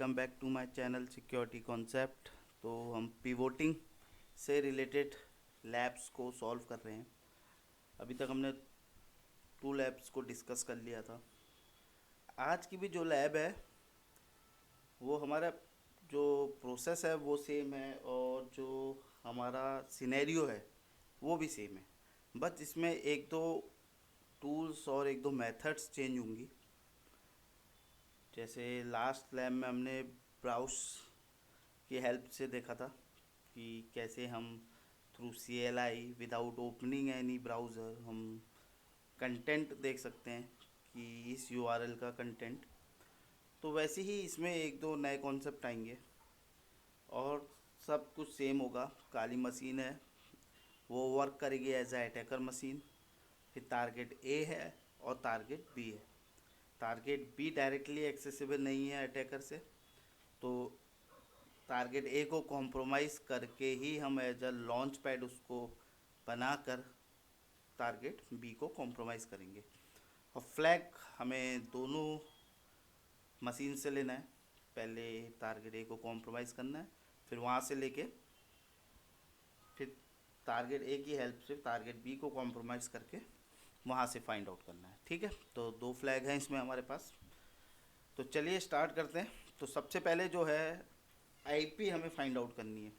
Welcome back to my channel security concept. तो हम पिवोटिंग से रिलेटेड लैब्स को सॉल्व कर रहे हैं। अभी तक हमने 2 लैब्स को डिस्कस कर लिया था। आज की भी जो लैब है वो हमारा जो प्रोसेस है वो सेम है और जो हमारा सिनेरियो है वो भी सेम है। बस इसमें एक दो टूल्स और एक दो मेथड्स चेंज होंगी। जैसे लास्ट लैब में हमने ब्राउज की हेल्प से देखा था कि कैसे हम through CLI without opening any browser हम कंटेंट देख सकते हैं कि इस URL का कंटेंट। तो वैसे ही इसमें एक दो नए कॉन्सेप्ट आएंगे और सब कुछ सेम होगा। काली मशीन है, वो वर्क करेगी एज ए अटैकर मशीन। फिर टारगेट A है और टारगेट B है। टारगेट B डायरेक्टली एक्सेसिबल नहीं है अटैकर से, तो टारगेट A को कॉम्प्रोमाइज़ करके ही हम एज अ लॉन्च पैड उसको बनाकर टारगेट B को कॉम्प्रोमाइज़ करेंगे। और फ्लैग हमें दोनों मशीन से लेना है। पहले टारगेट A को कॉम्प्रोमाइज़ करना है, फिर वहाँ से लेके फिर टारगेट A की हेल्प से टारगेट B को कॉम्प्रोमाइज़ करके वहाँ से फाइंड आउट करना है। ठीक है, तो 2 फ्लैग हैं इसमें हमारे पास। तो चलिए स्टार्ट करते हैं। तो सबसे पहले जो है IP हमें फाइंड आउट करनी है।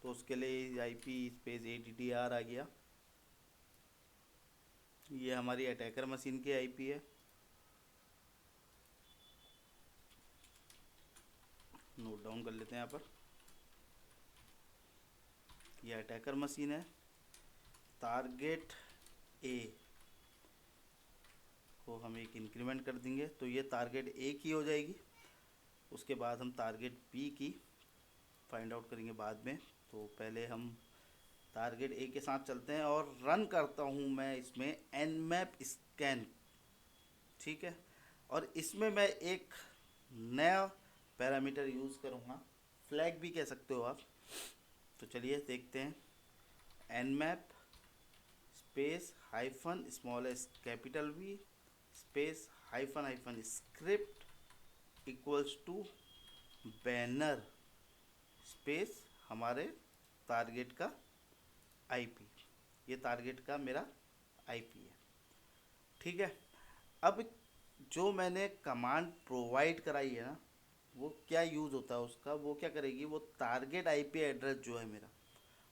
तो उसके लिए IP स्पेस ADDR आ गया। ये हमारी अटैकर मशीन की IP है। नोट डाउन कर लेते हैं यहाँ पर। ये अटैकर मशीन है। टारगेट A को हम एक इंक्रीमेंट कर देंगे तो ये टारगेट A की हो जाएगी। उसके बाद हम टारगेट B की फाइंड आउट करेंगे बाद में। तो पहले हम टारगेट A के साथ चलते हैं और रन करता हूँ मैं इसमें nmap स्कैन। ठीक है, और इसमें मैं एक नया पैरामीटर यूज़ करूँगा, फ्लैग भी कह सकते हो आप। तो चलिए देखते हैं। nmap space hyphen small S capital V space hyphen hyphen script equals to banner space हमारे टारगेट का IP। ये टारगेट का मेरा IP है। ठीक है, अब जो मैंने कमांड प्रोवाइड कराई है ना, वो क्या यूज़ होता है उसका, वो क्या करेगी, वो टारगेट IP एड्रेस जो है मेरा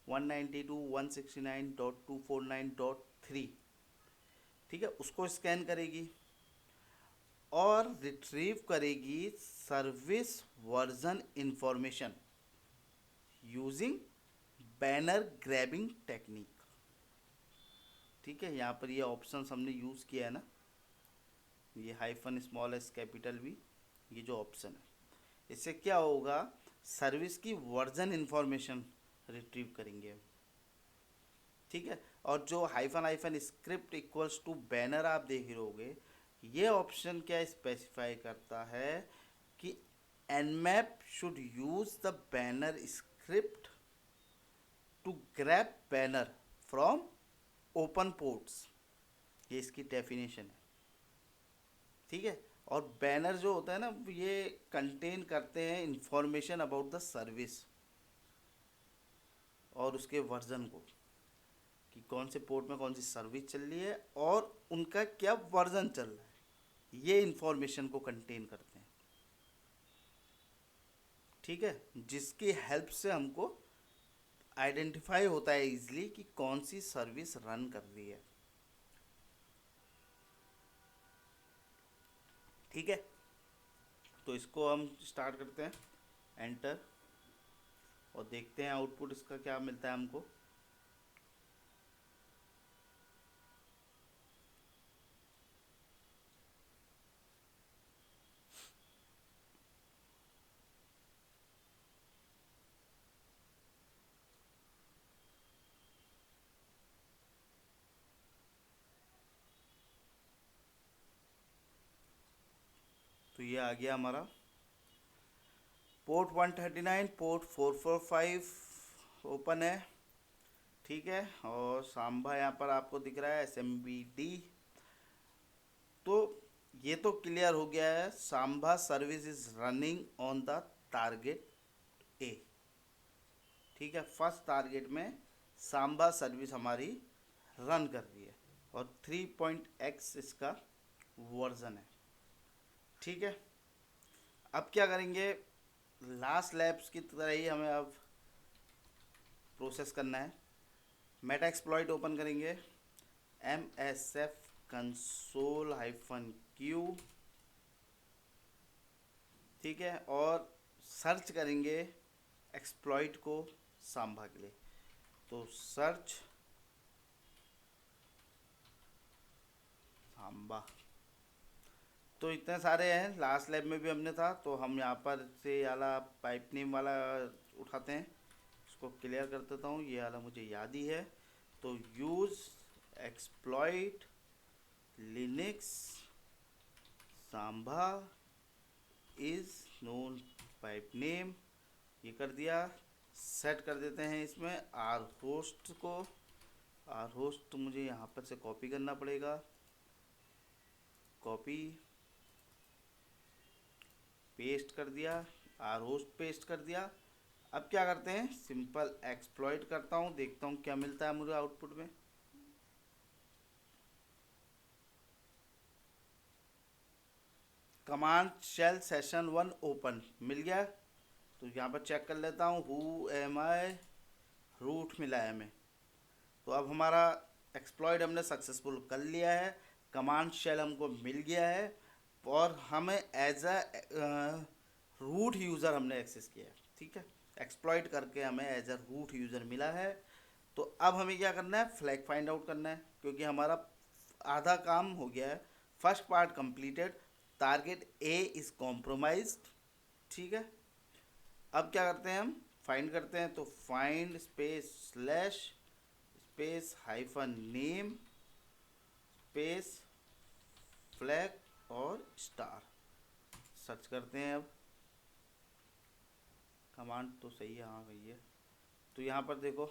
192.169.249.3, ठीक है, उसको स्कैन करेगी और रिट्रीव करेगी service version information using banner grabbing technique. ठीक है, यहाँ पर ये ऑप्शंस हमने यूज़ किया है ना, ये hyphen small S capital V, ये जो ऑप्शन है, इससे क्या होगा, सर्विस की वर्जन इंफॉर्मेशन रिट्रीव करेंगे। ठीक है, और जो hyphen hyphen script equals to banner आप देख रहे होगे, ये ऑप्शन क्या स्पेसिफाई करता है कि nmap should use the banner script to grab banner from open ports. ये इसकी डेफिनेशन है। ठीक है, और बैनर जो होता है ना, ये कंटेन करते हैं इंफॉर्मेशन अबाउट द सर्विस और उसके वर्जन को, कि कौन से पोर्ट में कौन सी सर्विस चल रही है और उनका क्या वर्जन चल रहा है, ये इंफॉर्मेशन को कंटेन करते हैं। ठीक है, जिसकी हेल्प से हमको आइडेंटिफाई होता है इजीली कि कौन सी सर्विस रन कर रही है। ठीक है, तो इसको हम स्टार्ट करते हैं, एंटर, और देखते हैं आउटपुट इसका क्या मिलता है हमको। तो ये आ गया हमारा पोर्ट 139, पोर्ट 445 ओपन है। ठीक है, और सांभा यहाँ पर आपको दिख रहा है SMBD। तो ये तो क्लियर हो गया है, Samba service is running on the target A. ठीक है, फर्स्ट टारगेट में सांभा सर्विस हमारी रन कर रही है और 3.x इसका वर्जन है। ठीक है, अब क्या करेंगे, लास्ट लैब्स की तरह ही हमें अब प्रोसेस करना है। मेटा एक्सप्लॉइट ओपन करेंगे, MSF कंसोल -Q। ठीक है, और सर्च करेंगे एक्सप्लॉइट को सांभा के लिए, तो सर्च सांभा। तो इतने सारे हैं, लास्ट लैब में भी हमने था, तो हम यहाँ पर से ये वाला पाइप नेम वाला उठाते हैं, इसको क्लियर कर देता हूँ, ये वाला मुझे याद ही है। तो use exploit Linux Samba is known pipe name, ये कर दिया। सेट कर देते हैं इसमें आर होस्ट को, आर होस्ट मुझे यहाँ पर से कॉपी करना पड़ेगा, कॉपी पेस्ट कर दिया, आर होस्ट पेस्ट कर दिया। अब क्या करते हैं, सिंपल एक्सप्लॉइट करता हूँ, देखता हूँ क्या मिलता है मुझे आउटपुट में। कमांड शेल सेशन 1 ओपन मिल गया, तो यहाँ पर चेक कर लेता हूँ, हु एम आई, रूट मिला है हमें। तो अब हमारा एक्सप्लॉइट हमने सक्सेसफुल कर लिया है, कमांड शेल हमको मिल गया है और हमें एज अ रूट यूज़र हमने एक्सेस किया है। ठीक है, एक्सप्लॉइट करके हमें एज अ रूट यूज़र मिला है। तो अब हमें क्या करना है, फ्लैग फाइंड आउट करना है, क्योंकि हमारा आधा काम हो गया है, first part completed, target A is compromised. ठीक है, अब क्या करते हैं, हम फाइंड करते हैं, तो find space slash space hyphen name space flag और स्टार, सर्च करते हैं। अब कमांड तो सही है, हाँ गई है। तो यहाँ पर देखो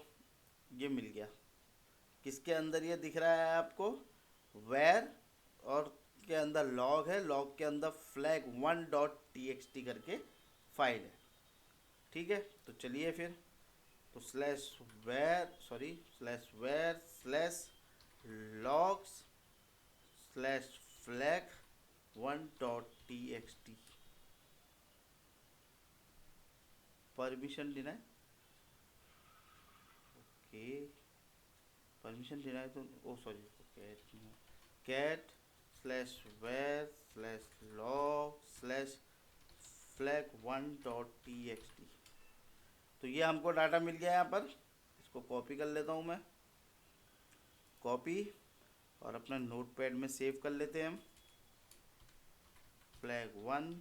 ये मिल गया, किसके अंदर ये दिख रहा है आपको, वेर, और के अंदर लॉग है, लॉग के अंदर flag1.txt करके फाइल है। ठीक है, तो चलिए फिर, तो slash var slash logs slash flag1.txt, permission denied, okay, permission denied तो oh sorry, cat slash var slash log slash flag1.txt। तो ये हमको डाटा मिल गया यहाँ पर, इसको कॉपी कर लेता हूँ मैं, कॉपी, और अपना नोटपैड में सेव कर लेते हैं हम, flag1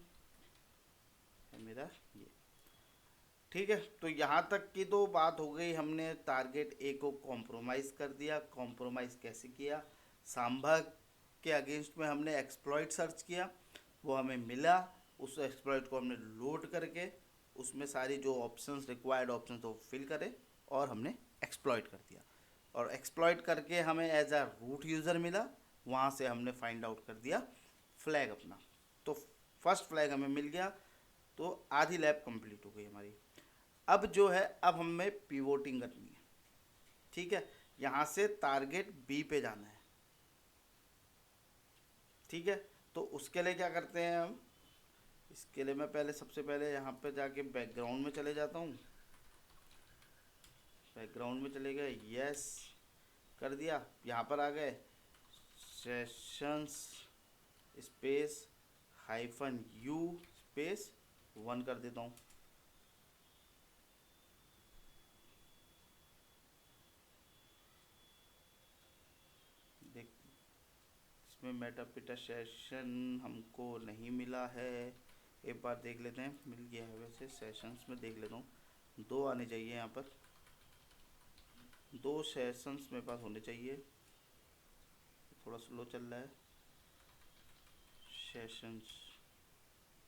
है मेरा ये। ठीक है, तो यहाँ तक की तो बात हो गई, हमने टारगेट ए को कॉम्प्रोमाइज़ कर दिया। कॉम्प्रोमाइज़ कैसे किया, सांभा के अगेंस्ट में हमने एक्सप्लॉइट सर्च किया, वो हमें मिला, उस एक्सप्लॉइट को हमने लोड करके उसमें सारी जो ऑप्शंस रिक्वायर्ड ऑप्शन तो फिल करे और हमने एक्सप्लॉइट कर दिया, और एक्सप्लॉइट करके हमें एज अ रूट यूज़र मिला, वहाँ से हमने फाइंड आउट कर दिया फ्लैग अपना। तो फर्स्ट फ्लैग हमें मिल गया, तो आधी लैब कंप्लीट हो गई हमारी। अब जो है, अब हमें पिवोटिंग करनी है। ठीक है, यहाँ से टारगेट बी पे जाना है। ठीक है, तो उसके लिए क्या करते हैं हम, इसके लिए मैं पहले सबसे पहले यहाँ पे जाके बैकग्राउंड में चले जाता हूँ, बैकग्राउंड में चले गए, यस कर दिया, यहाँ पर आ गए, सेशंस स्पेस -u स्पेस 1 कर देता हूँ। देख, इसमें मेटापिटा सेशन हमको नहीं मिला है, एक बार देख लेते हैं, मिल गया है वैसे, सेशंस में देख लेता हूँ, 2 आने चाहिए यहाँ पर, 2 सेशंस मेरे पास होने चाहिए, थोड़ा स्लो चल रहा है सेशंस।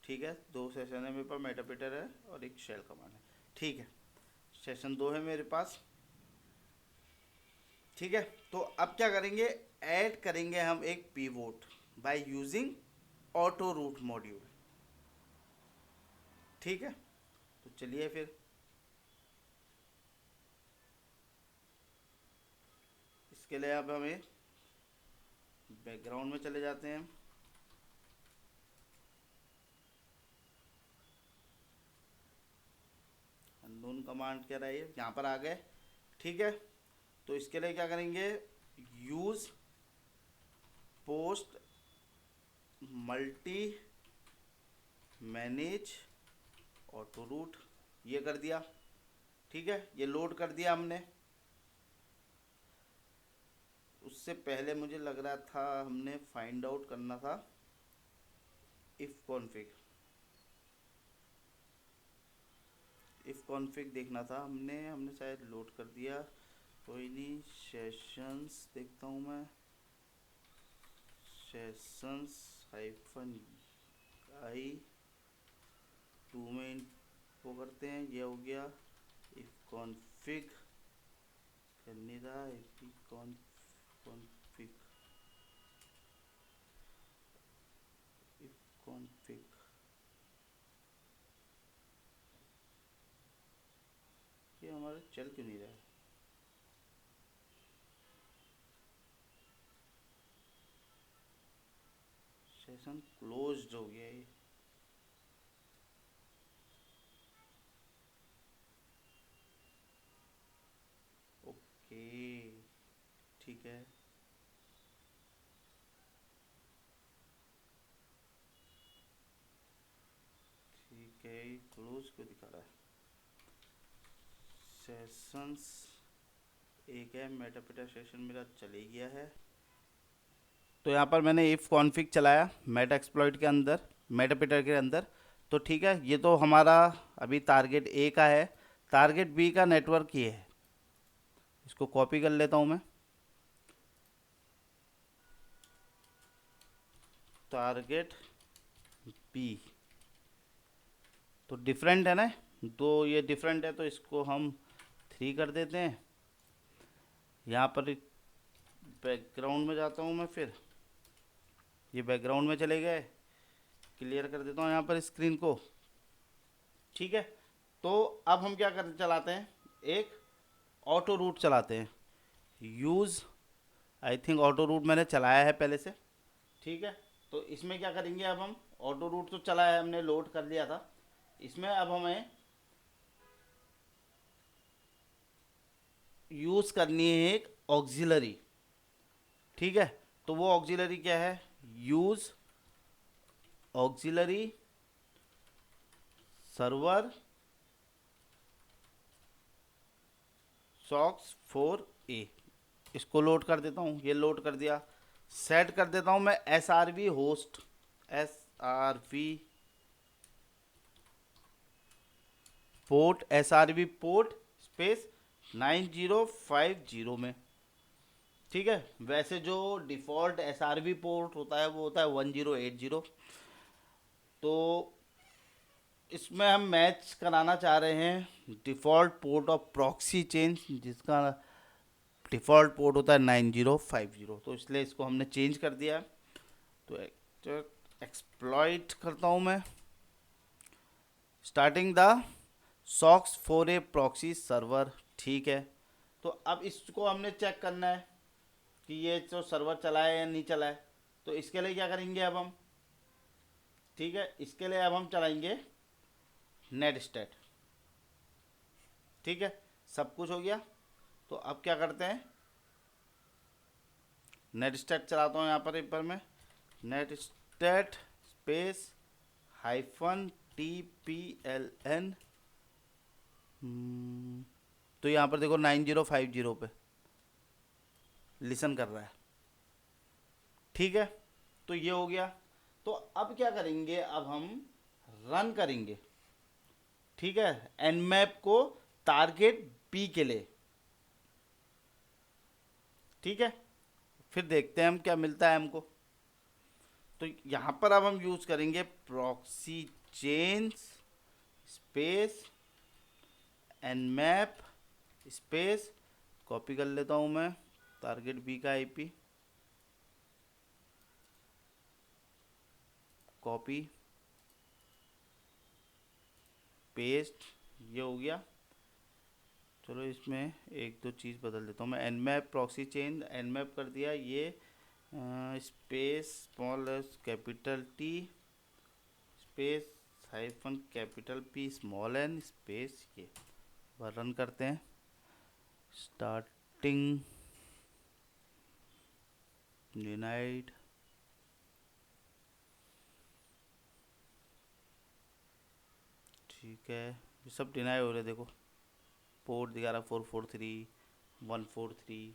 ठीक है, 2 सेशन है मेरे पास, मेटापिटर है और एक शेल कमांड है। ठीक है, सेशन 2 है मेरे पास। ठीक है, तो अब क्या करेंगे, ऐड करेंगे हम एक pivot by using auto route module. ठीक है, तो चलिए फिर इसके लिए अब हमें बैकग्राउंड में चले जाते हैं। अननोन कमांड कह रहा है, यहाँ पर आ गए। ठीक है, तो इसके लिए क्या करेंगे, use post multi manage auto route, ये कर दिया। ठीक है, ये लोड कर दिया हमने। उससे पहले मुझे लग रहा था हमने फाइंड आउट करना था इफ कॉन्फिग, इफ कॉन्फिग देखना था हमने शायद लोड कर दिया। कोई नहीं, सेशंस देखता हूँ मैं, सेशंस हाइफन आई 2 में वो करते हैं, ये हो गया। इफ कॉन्फिग करने रहा, इफ कॉन्फिग, इफ कॉन्फिग, ये हमारा चल क्यों नहीं रहा है। सेशन क्लोज्ड हो गया ये। ओके, ठीक है, ठीक है, क्लोज क्यों दिखा रहा है। सेशंस एक है, मेटापिटा सेशन मेरा चले गया है। तो यहाँ पर मैंने इफ कॉन्फिग चलाया मेटा एक्सप्लॉइट के अंदर, मेटापिटा के अंदर। तो ठीक है, ये तो हमारा अभी टारगेट ए का है। टारगेट बी का नेटवर्क ये है, इसको कॉपी कर लेता हूँ मैं। टारगेट बी तो डिफरेंट है ना, तो ये डिफरेंट है, तो इसको हम 3 कर देते हैं। यहाँ पर बैकग्राउंड में जाता हूँ मैं, फिर ये बैकग्राउंड में चले गए। क्लियर कर देता हूँ यहाँ पर स्क्रीन को। ठीक है, तो अब हम क्या कर चलाते हैं, एक ऑटो रूट चलाते हैं। Use, I think auto route मैंने चलाया है पहले से। ठीक है, तो इसमें क्या करेंगे, अब हम ऑटो रूट तो चला है, हमने लोड कर लिया था। इसमें अब हमें यूज़ करनी है एक ऑक्सिलरी। ठीक है, तो वो ऑक्सिलरी क्या है, use auxiliary server socks 4A, इसको लोड कर देता हूँ। ये लोड कर दिया। सेट कर देता हूँ मैं SRV host, SRV port, SRV port space 9050 में। ठीक है, वैसे जो डिफ़ॉल्ट SRV पोर्ट होता है वो होता है 1080। तो इसमें हम मैच कराना चाह रहे हैं default port of proxy change, जिसका डिफ़ॉल्ट पोर्ट होता है 9050। तो इसलिए इसको हमने चेंज कर दिया। तो एक्सप्लॉइट करता हूँ मैं, starting the socks 4A proxy server. ठीक है, तो अब इसको हमने चेक करना है कि ये जो सर्वर चला है या नहीं चला है। तो इसके लिए क्या करेंगे अब हम, ठीक है, इसके लिए अब हम चलाएंगे नेट स्टेट। ठीक है, सब कुछ हो गया। तो अब क्या करते हैं, नेट स्टेट चलाता हूँ यहाँ पर एक बार मैं, net state space hyphen TPLN। तो यहाँ पर देखो 9050 पे लिसन कर रहा है। ठीक है, तो ये हो गया। तो अब क्या करेंगे, अब हम रन करेंगे। ठीक है, nmap को टारगेट बी के लिए। ठीक है, फिर देखते हैं हम क्या मिलता है हमको। तो यहाँ पर अब हम यूज़ करेंगे proxy change space nmap space, copy कर लेता हूँ मैं टारगेट बी का IP, कॉपी पेस्ट, ये हो गया। चलो इसमें एक दो चीज़ बदल देता हूँ मैं। nmap प्रॉक्सी चेंज nmap कर दिया, ये space small S capital T space hyphen capital P small N space, ये रन करते हैं। स्टार्टिंग डिनाइड, ठीक है, ये सब डिनाई हो रहे, देखो पोर्ट दिखा रहा 443 143,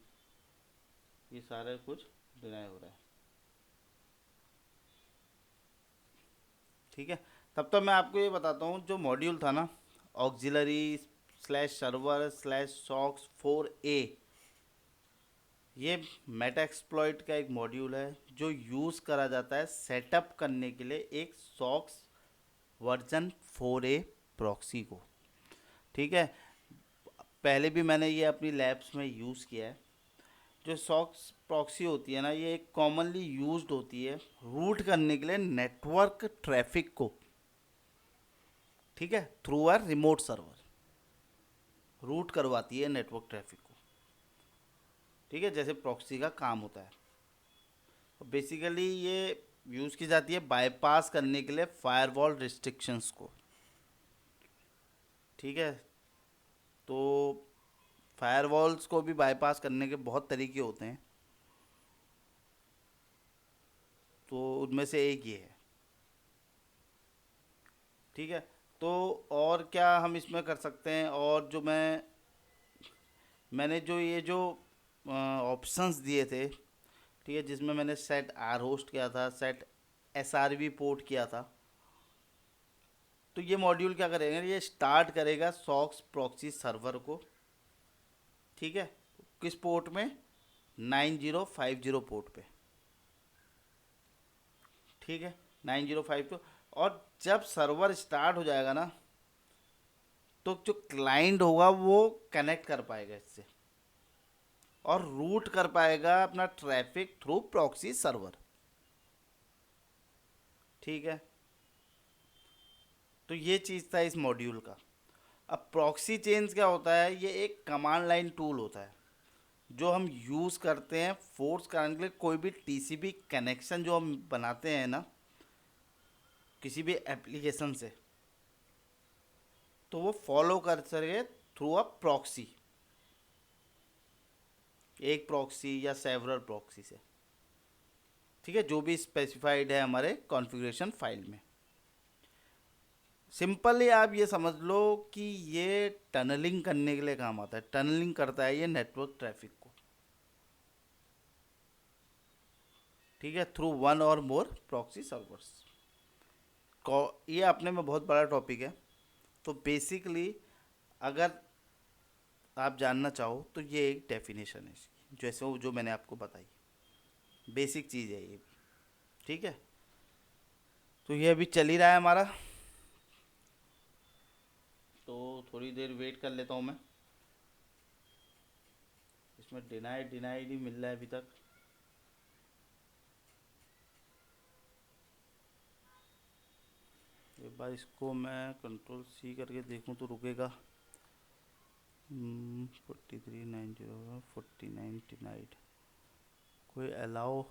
ये सारा कुछ डिनाई हो रहा है। ठीक है, तब तो मैं आपको ये बताता हूँ, जो मॉड्यूल था ना auxiliary slash server slash socks 4A, ये मेटाएक्सप्लॉइट का एक मॉड्यूल है जो यूज़ करा जाता है सेटअप करने के लिए एक सॉक्स वर्जन 4A प्रॉक्सी को। ठीक है, पहले भी मैंने ये अपनी लैब्स में यूज़ किया है। जो सॉक्स प्रॉक्सी होती है ना, ये एक कॉमनली यूज्ड होती है रूट करने के लिए नेटवर्क ट्रैफिक को। ठीक है, through a remote server route करवाती है नेटवर्क ट्रैफिक को। ठीक है, जैसे प्रॉक्सी का काम होता है। बेसिकली ये यूज़ की जाती है बाईपास करने के लिए फायरवॉल रिस्ट्रिक्शंस को। ठीक है, तो फायरवॉल्स को भी बाईपास करने के बहुत तरीके होते हैं, तो उनमें से एक ये है। ठीक है, तो और क्या हम इसमें कर सकते हैं, और जो मैंने जो ये जो ऑप्शंस दिए थे, ठीक है, जिसमें मैंने सेट आर होस्ट किया था, set S R V port किया था, तो ये मॉड्यूल क्या करेगा, ये स्टार्ट करेगा सॉक्स प्रॉक्सी सर्वर को। ठीक है, किस पोर्ट में, 9050 पोर्ट पे। ठीक है, 9050, और जब सर्वर स्टार्ट हो जाएगा ना, तो जो क्लाइंट होगा वो कनेक्ट कर पाएगा इससे और रूट कर पाएगा अपना ट्रैफिक थ्रू प्रॉक्सी सर्वर। ठीक है, तो ये चीज़ था इस मॉड्यूल का। अब प्रॉक्सी चेंज क्या होता है, ये एक कमांड लाइन टूल होता है जो हम यूज़ करते हैं फोर्स करने के लिए। कोई भी टीसीपी कनेक्शन जो हम बनाते हैं ना किसी भी एप्लीकेशन से, तो वो फॉलो कर सके थ्रू अ प्रॉक्सी, एक प्रॉक्सी या सेवरल प्रॉक्सी से। ठीक है, जो भी स्पेसिफाइड है हमारे कॉन्फ़िगरेशन फाइल में। सिंपली आप ये समझ लो कि ये टनलिंग करने के लिए काम आता है। टनलिंग करता है ये नेटवर्क ट्रैफिक को। ठीक है, थ्रू वन और मोर प्रॉक्सी सर्वर्स। ये अपने में बहुत बड़ा टॉपिक है, तो बेसिकली अगर आप जानना चाहो तो ये एक डेफिनेशन है इसकी, जैसे वो जो मैंने आपको बताई, बेसिक चीज़ है ये भी। ठीक है, तो ये अभी चल ही रहा है हमारा, तो थोड़ी देर वेट कर लेता हूँ मैं। इसमें डिनाइड डिनाइड ही मिल रहा है अभी तक। एक बार इसको मैं कंट्रोल सी करके देखूं तो रुकेगा। 4390 49 डिनाइड, कोई अलाउ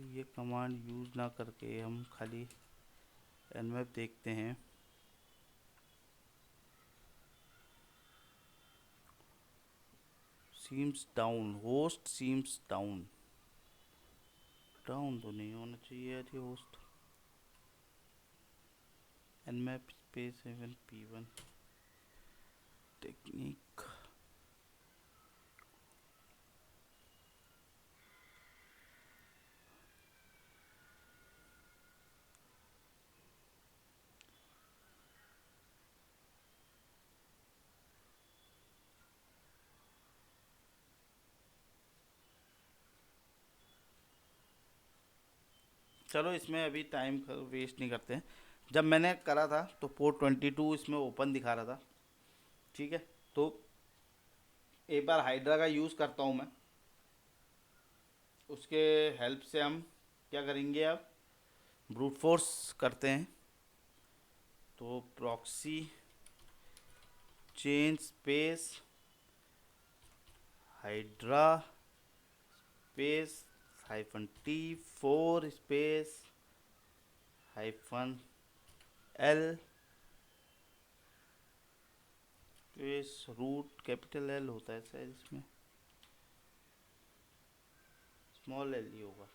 ये कमांड यूज़ ना करके हम खाली nmap देखते हैं। Seems down, host seems down, down तो नहीं होना चाहिए यार ये होस्ट। nmap स्पेस एवन p1 टेक्निक। चलो इसमें अभी टाइम वेस्ट नहीं करते हैं। जब मैंने करा था तो पोर्ट 22 इसमें ओपन दिखा रहा था। ठीक है, तो एक बार हाइड्रा का यूज़ करता हूँ मैं, उसके हेल्प से हम क्या करेंगे, अब ब्रूट फोर्स करते हैं। तो proxy chain space hydra space -T4 space -L space root, capital L होता है शायद इसमें, स्मॉल एल ही होगा,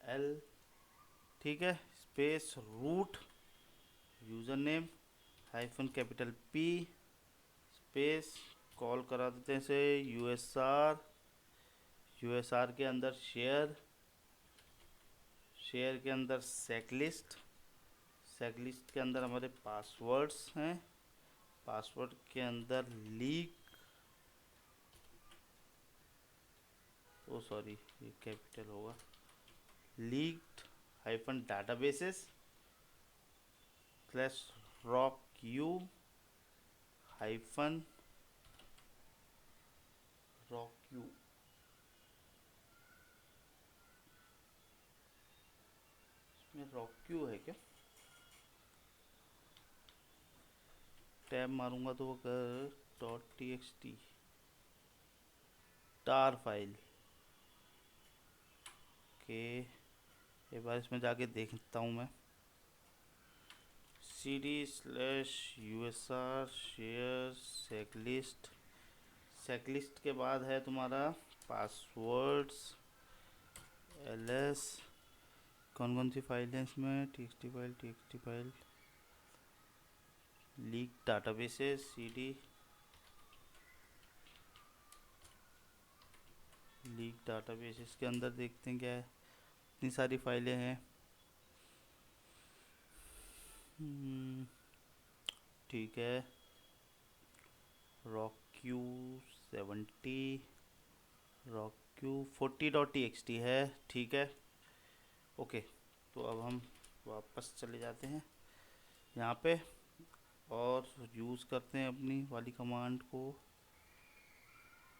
एल, ठीक है, space root, user name -P space, call करा देते हैं इसे यूएसआर के अंदर शेयर, शेयर के अंदर सेकलिस्ट, सेकलिस्ट के अंदर हमारे पासवर्ड्स हैं, पासवर्ड के अंदर लीक, ओ सॉरी ये कैपिटल होगा, leaked -databases /rockU hyphen rockU, इसमें rockU है क्या, टैब मारूंगा तो वो कर .txt टार फाइल के, एक बार इसमें जाके देखता हूँ मैं, cd/usr शेयर सेकलिस्ट, सेकलिस्ट के बाद है तुम्हारा पासवर्ड्स ls, कौन कौन सी फाइल है इसमें, txt file, leak databases cd, leak databases के अंदर देखते हैं क्या है, इतनी सारी फाइलें हैं। ठीक है, rockU 70, rockU 40.txt है, ठीक है, ओके। तो अब हम वापस चले जाते हैं यहाँ पे और यूज़ करते हैं अपनी वाली कमांड को,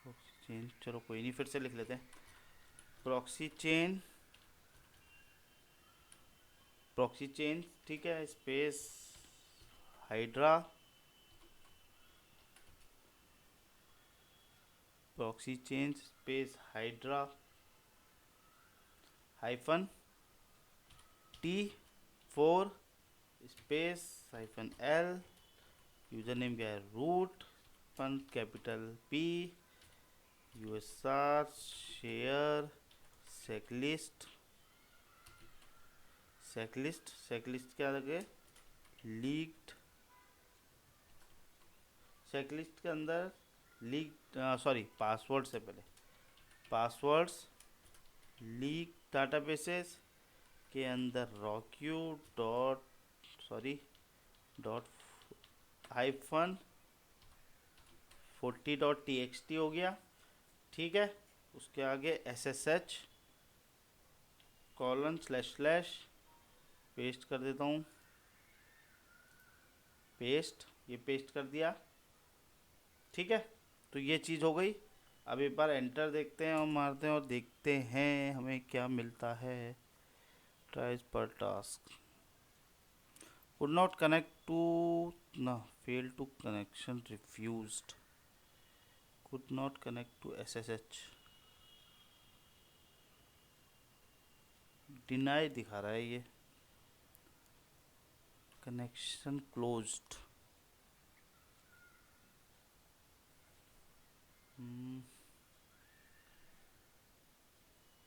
प्रॉक्सी चेन, चलो कोई नहीं, फिर से लिख लेते हैं, प्रॉक्सी चेन, ठीक है, space hydra, proxy chain space hydra -T4 space -L, user name क्या है, root, capital P, U S R share seclist, seclist क्या लगे, लीक्ड, सेकलिस्ट के अंदर लीक, सॉरी पासवर्ड से पहले, पासवर्ड्स लीक डाटाबेसेस के अंदर rockU डॉट हाइफन 40.txt हो गया, ठीक है। उसके आगे SSH :/ पेस्ट कर देता हूँ, पेस्ट, ये पेस्ट कर दिया, ठीक है। तो ये चीज़ हो गई। अब एक बार एंटर देखते हैं और मारते हैं और देखते हैं हमें क्या मिलता है। ट्राइज पर task could not connect to, no, failed to connection, refused, could not connect to SSH, deny दिखा रहा है ये, कनेक्शन क्लोज्ड,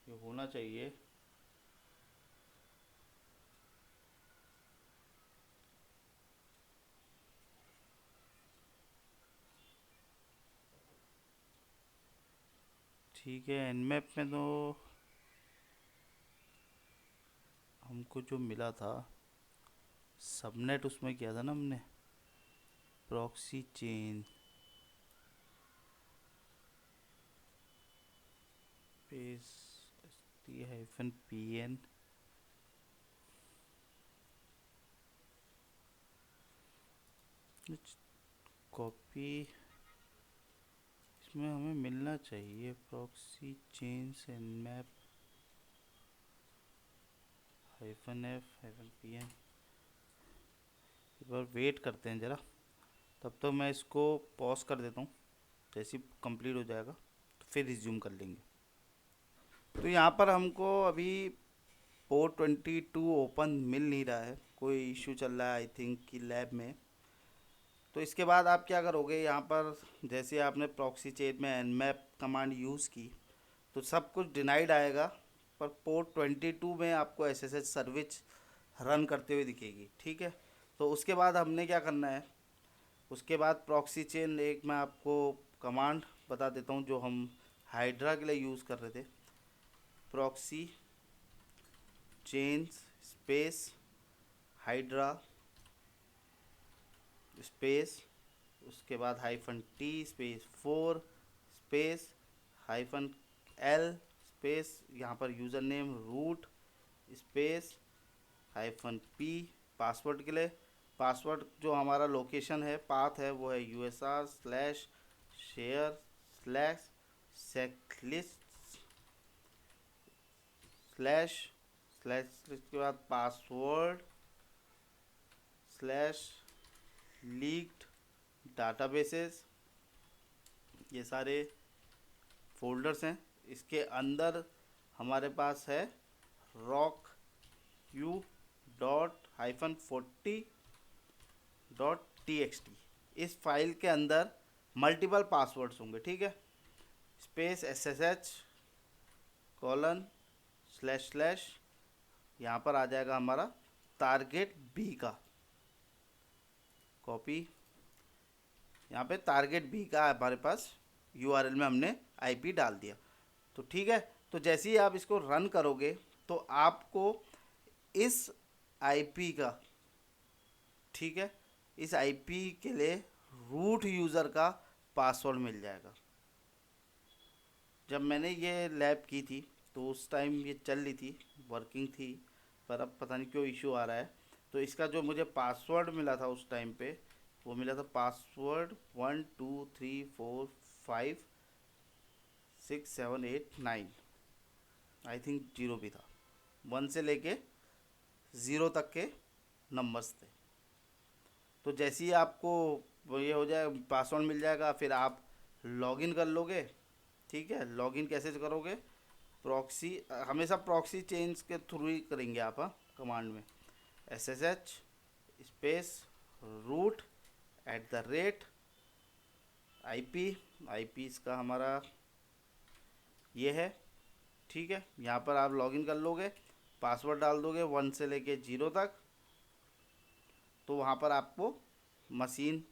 ये होना चाहिए, ठीक है। nmap में तो हमको जो मिला था सबनेट, उसमें किया था ना हमने, proxy chain page -pn, copy, इसमें हमें मिलना चाहिए proxy change and map -f-pn। एक बार वेट करते हैं ज़रा, तब तो मैं इसको पॉज कर देता हूँ। जैसे ही कंप्लीट हो जाएगा तो फिर रिज्यूम कर लेंगे। तो यहाँ पर हमको अभी पोर्ट 22 ओपन मिल नहीं रहा है, कोई इशू चल रहा है आई थिंक कि लैब में। तो इसके बाद आप क्या करोगे, यहाँ पर जैसे आपने प्रॉक्सी चेन में nmap कमांड यूज़ की तो सब कुछ डिनाइड आएगा, पर पोर्ट 22 में आपको SSH सर्विस रन करते हुए दिखेगी। ठीक है, तो उसके बाद हमने क्या करना है, उसके बाद प्रॉक्सी चेन एक मैं आपको कमांड बता देता हूँ जो हम हाइड्रा के लिए यूज़ कर रहे थे। Proxy chain space hydra space, उसके बाद -t space 4 space -l space, यहाँ पर user name root space -p। Password के लिए पासवर्ड जो हमारा लोकेशन है, पाथ है, वो है usr/share/checklist/ के बाद पासवर्ड /leaked databases। ये सारे फोल्डर्स हैं। इसके अंदर हमारे पास है rock_u.-40.txt। इस फाइल के अंदर मल्टीपल पासवर्ड्स होंगे। ठीक है, स्पेस // यहाँ पर आ जाएगा हमारा टारगेट बी का कॉपी। यहाँ पे टारगेट बी का हमारे पास URL में हमने IP डाल दिया। तो ठीक है, तो जैसे ही आप इसको रन करोगे तो आपको इस IP का, ठीक है, इस IP के लिए रूट यूज़र का पासवर्ड मिल जाएगा। जब मैंने ये लैब की थी तो उस टाइम ये चल रही थी, वर्किंग थी, पर अब पता नहीं क्यों इशू आ रहा है। तो इसका जो मुझे पासवर्ड मिला था उस टाइम पे, वो मिला था पासवर्ड 1 2 3 4 5 6 7 8 9, आई थिंक 0 भी था। 1 से लेके 0 तक के नंबर्स थे। तो जैसे ही आपको ये हो जाए, पासवर्ड मिल जाएगा, फिर आप लॉगिन कर लोगे। ठीक है, लॉगिन कैसे करोगे, प्रॉक्सी, हमेशा प्रॉक्सी चेंज के थ्रू ही करेंगे आप। हाँ, कमांड में SSH स्पेस रूट @IP इसका हमारा ये है। ठीक है, यहाँ पर आप लॉगिन कर लोगे, पासवर्ड डाल दोगे 1 से लेके 0 तक, तो वहाँ पर आपको मशीन,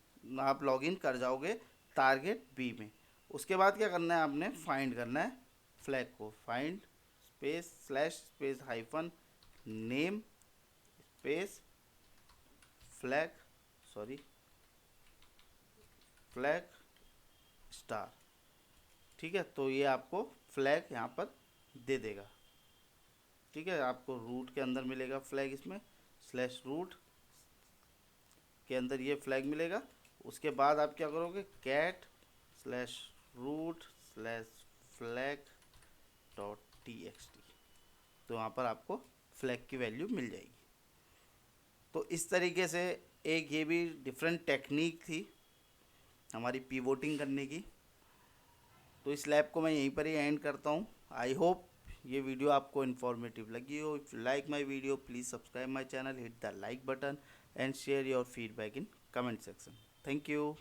आप लॉगिन कर जाओगे टारगेट बी में। उसके बाद क्या करना है, आपने फाइंड करना है फ्लैग को। Find space // -name space flag star. ठीक है, तो ये आपको फ्लैग यहाँ पर दे देगा। ठीक है, आपको रूट के अंदर मिलेगा फ्लैग, इसमें /root के अंदर ये फ्लैग मिलेगा। उसके बाद आप क्या करोगे, cat/root/flag.txt, तो वहाँ पर आपको फ्लैग की वैल्यू मिल जाएगी। तो इस तरीके से एक ये भी डिफरेंट टेक्निक थी हमारी पिवोटिंग करने की। तो इस लैब को मैं यहीं पर ही एंड करता हूँ। आई होप ये वीडियो आपको इन्फॉर्मेटिव लगी हो। If you like my video please subscribe my channel, hit the like button and share your feedback in comment section. Thank you.